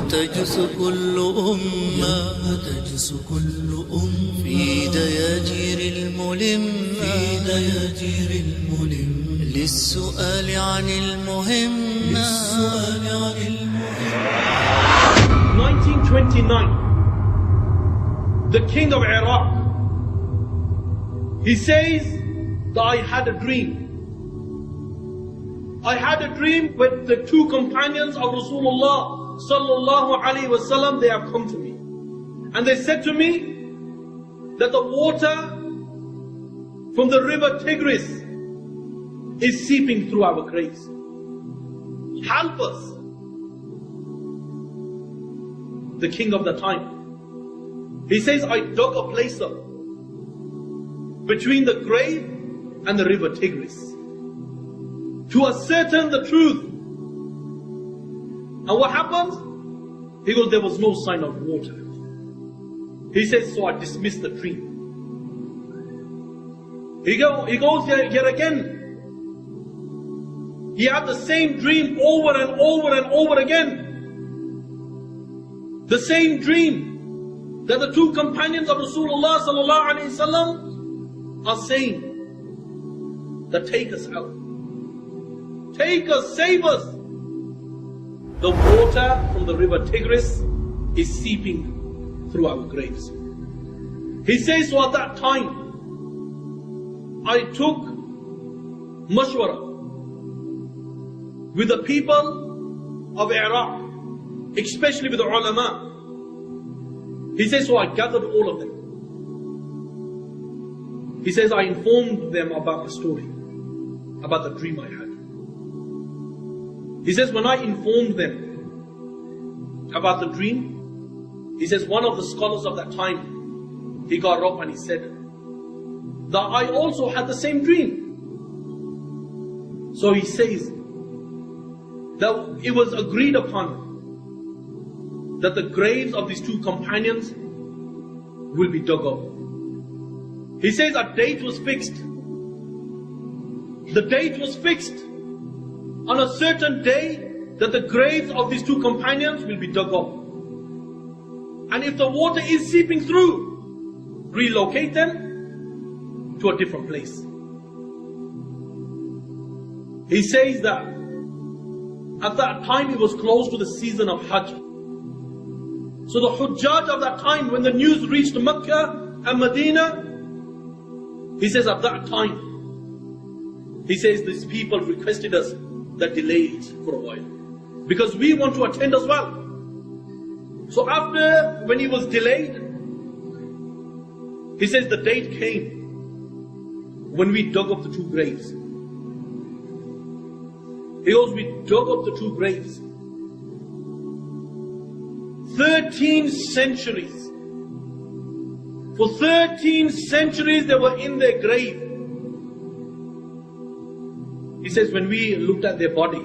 تجثو كل أمة في دياجير الملم للسؤال عن المهم 1929, the king of Iraq, he says that I had a dream. I had a dream with the two companions of Rasulullah sallallahu alaihi wasallam. They have come to me and they said to me that the water from the river Tigris is seeping through our graves. Help us. The king of the time, he says, I dug a place up between the grave and the river Tigris to ascertain the truth. And what happened? He goes, there was no sign of water. He says, so I dismissed the dream. He goes yet again. He had the same dream over and over and over again. The same dream that the two companions of Rasulullah sallallahu alaihi wasallam are saying, that take us out. Take us, save us. The water from the river Tigris is seeping through our graves. He says, so at that time, I took mashwara with the people of Iraq, especially with the ulama. He says, so I gathered all of them. He says, I informed them about the story, about the dream I had. He says, when I informed them about the dream, he says, one of the scholars of that time, he got up and he said that I also had the same dream. So he says that it was agreed upon that the graves of these two companions will be dug up. He says a date was fixed. The date was fixed on a certain day that the graves of these two companions will be dug up. And if the water is seeping through, relocate them to a different place. He says that at that time it was close to the season of Hajj. So the Hujjaj of that time, when the news reached Mecca and Medina, he says at that time, he says these people requested us that delay it for a while, because we want to attend as well. So after, when he was delayed, he says the date came when we dug up the two graves. He goes, we dug up the two graves. 13 centuries. For 13 centuries they were in their grave. He says when we looked at their body,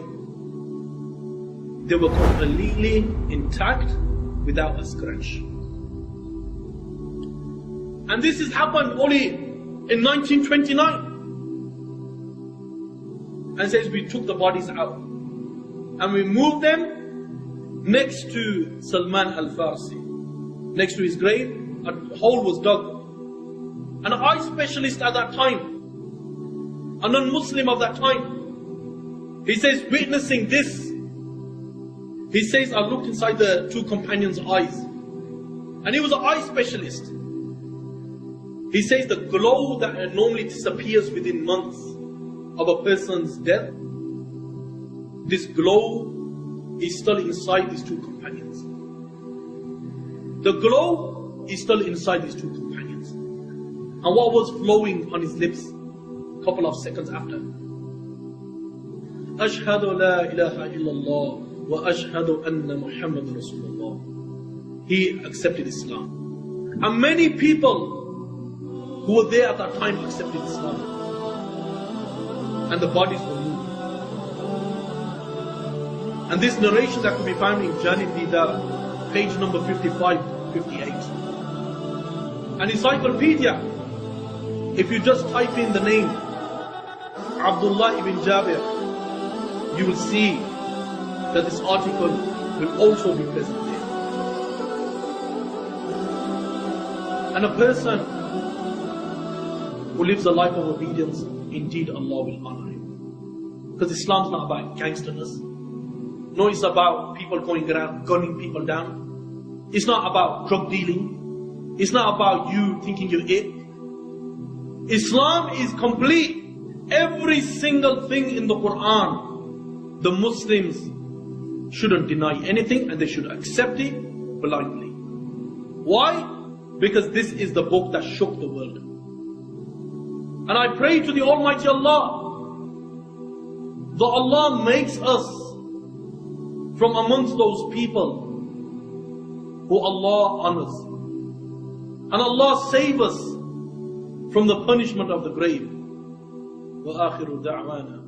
they were completely intact without a scratch. And this has happened only in 1929. And says we took the bodies out and we moved them next to Salman al-Farsi. Next to his grave, a hole was dug. An eye specialist at that time, a non-Muslim of that time, he says, witnessing this, he says, I looked inside the two companions' eyes, and he was an eye specialist. He says the glow that normally disappears within months of a person's death, this glow is still inside these two companions. The glow is still inside these two companions. And what was flowing on his lips a couple of seconds after? Ashhadu la ilaha illallah wa ashhadu anna Muhammad Rasulullah. He accepted Islam. And many people who were there at that time accepted Islam. And the bodies were moved. And this narration that can be found in Janib Didar, page number 55, 58. An encyclopedia, if you just type in the name Abdullah ibn Jabir, you will see that this article will also be present there. And a person who lives a life of obedience, indeed Allah will honor him. Because Islam is not about gangsterness. No, it's about people going around gunning people down. It's not about drug dealing. It's not about you thinking you're it. Islam is complete. Every single thing in the Quran, the Muslims shouldn't deny anything and they should accept it blindly. Why? Because this is the book that shook the world. And I pray to the Almighty Allah that Allah makes us from amongst those people who Allah honors. And Allah save us from the punishment of the grave. وآخر دعوانا.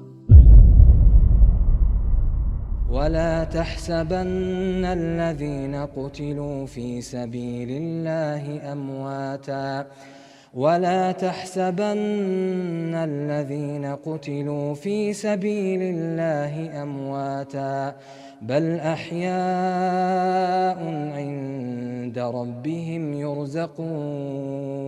ولا تحسبن الذين قتلوا في سبيل الله أمواتا ولا تحسبن الذين قتلوا في سبيل الله أمواتا بل أحياء عند ربهم يرزقون